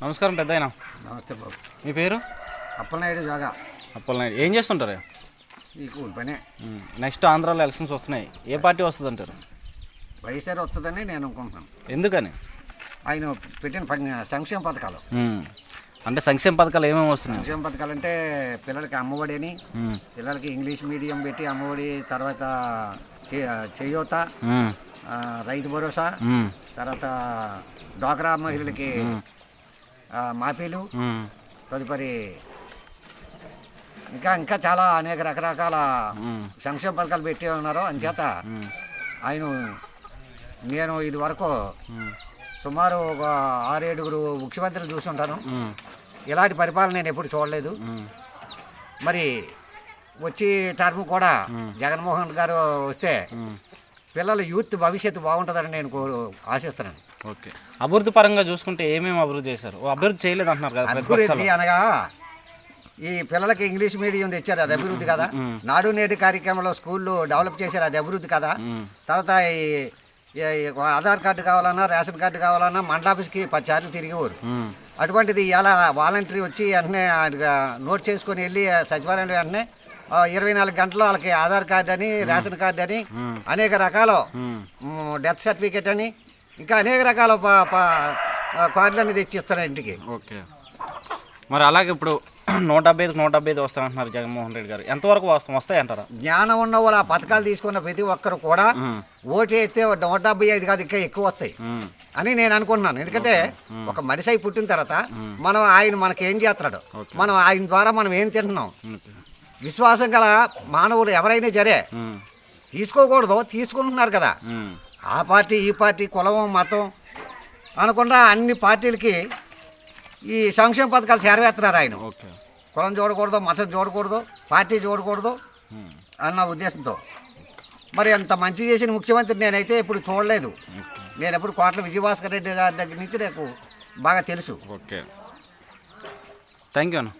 నమస్కారం పెద్దాయన. నమస్తే బాబు. మీ పేరు? అప్పలనాయుడు జాగా. అప్పలనాయుడు. ఏం చేస్తుంటారు? ఈ కూలి పనే. నెక్స్ట్ ఆంధ్రాలో ఎలక్షన్స్ వస్తున్నాయి, ఏ పార్టీ వస్తుంది అంటారు? వైఎస్ఆర్ వస్తుందని నేను అనుకుంటున్నాను. ఎందుకని? ఆయన పెట్టిన సంక్షేమ పథకాలు. అంటే సంక్షేమ పథకాలు ఏమేమి వస్తున్నాయి? సంక్షేమ పథకాలు అంటే పిల్లలకి అమ్మఒడి అని, పిల్లలకి ఇంగ్లీష్ మీడియం పెట్టి అమ్మఒడి, తర్వాత చేయూత, రైతు భరోసా, తర్వాత డ్వాక్రా మహిళలకి మాఫీలు, తదుపరి ఇంకా చాలా అనేక రకరకాల సంక్షేమ పథకాలు పెట్టి ఉన్నారు. అంచేత ఆయన నేను ఇది వరకు సుమారు ఒక 6-7 ముఖ్యమంత్రులు చూసుంటాను. ఇలాంటి పరిపాలన నేను ఎప్పుడు చూడలేదు. మరి వచ్చి టర్మ్ కూడా జగన్మోహన్ గారు వస్తే పిల్లల యూత్ భవిష్యత్తు బాగుంటుందని నేను ఆశిస్తున్నాను. ఓకే. అభివృద్ధి పరంగా చూసుకుంటే ఏమేమి అభివృద్ధి చేశారు? అభివృద్ధి చేయలేదు అంటున్నారు కదా. అభివృద్ధి అనగా ఈ పిల్లలకి ఇంగ్లీష్ మీడియం తెచ్చారు, అది అభివృద్ధి కదా. నాడు నేడు కార్యక్రమంలో స్కూళ్ళు డెవలప్ చేశారు, అది అభివృద్ధి కదా. తర్వాత ఈ ఆధార్ కార్డు కావాలన్నా, రేషన్ కార్డు కావాలన్నా మండల ఆఫీస్కి 10 సార్లు తిరిగేవారు. అటువంటిది ఇలా వాలంటరీ వచ్చి వెంటనే నోట్ చేసుకొని వెళ్ళి సచివాలయంలో వెంటనే 24 గంటల్లో వాళ్ళకి ఆధార్ కార్డు అని, రేషన్ కార్డు అని, అనేక రకాల డెత్ సర్టిఫికేట్ అని, ఇంకా అనేక రకాల కార్డులన్నీ తెచ్చిస్తారు ఇంటికి. ఓకే. మరి అలాగే ఇప్పుడు 175 వస్తానంటున్నారు జగన్మోహన్ రెడ్డి గారు. ఎంతవరకు వస్తాయంటారా? జ్ఞానం ఉన్న వాళ్ళు ఆ పథకాలు తీసుకున్న ప్రతి ఒక్కరు కూడా ఓటు వేస్తే 175 కాదు, ఇంకా ఎక్కువ వస్తాయి అని నేను అనుకుంటున్నాను. ఎందుకంటే ఒక మనిషి అయి పుట్టిన తర్వాత ఆయన మనకి ఏం చేస్తున్నాడు, మనం ఆయన ద్వారా మనం ఏం తింటున్నాం. విశ్వాసం గల మానవులు ఎవరైనా సరే తీసుకోకూడదు, తీసుకుంటున్నారు కదా. ఆ పార్టీ ఈ పార్టీ కులం మతం అనకుండా అన్ని పార్టీలకి ఈ సంక్షేమ పథకాలు చేరవేస్తున్నారు. ఆయన కులం చూడకూడదు, మతం చూడకూడదు, పార్టీ చూడకూడదు అన్న ఉద్దేశంతో. మరి అంత మంచి చేసిన ముఖ్యమంత్రి నేనైతే ఇప్పుడు చూడలేదు. నేను ఎప్పుడు కోట్ల విజయభాస్కర్ రెడ్డి గారి దగ్గర నుంచి నాకు బాగా తెలుసు. ఓకే, థ్యాంక్ యూ అన్న.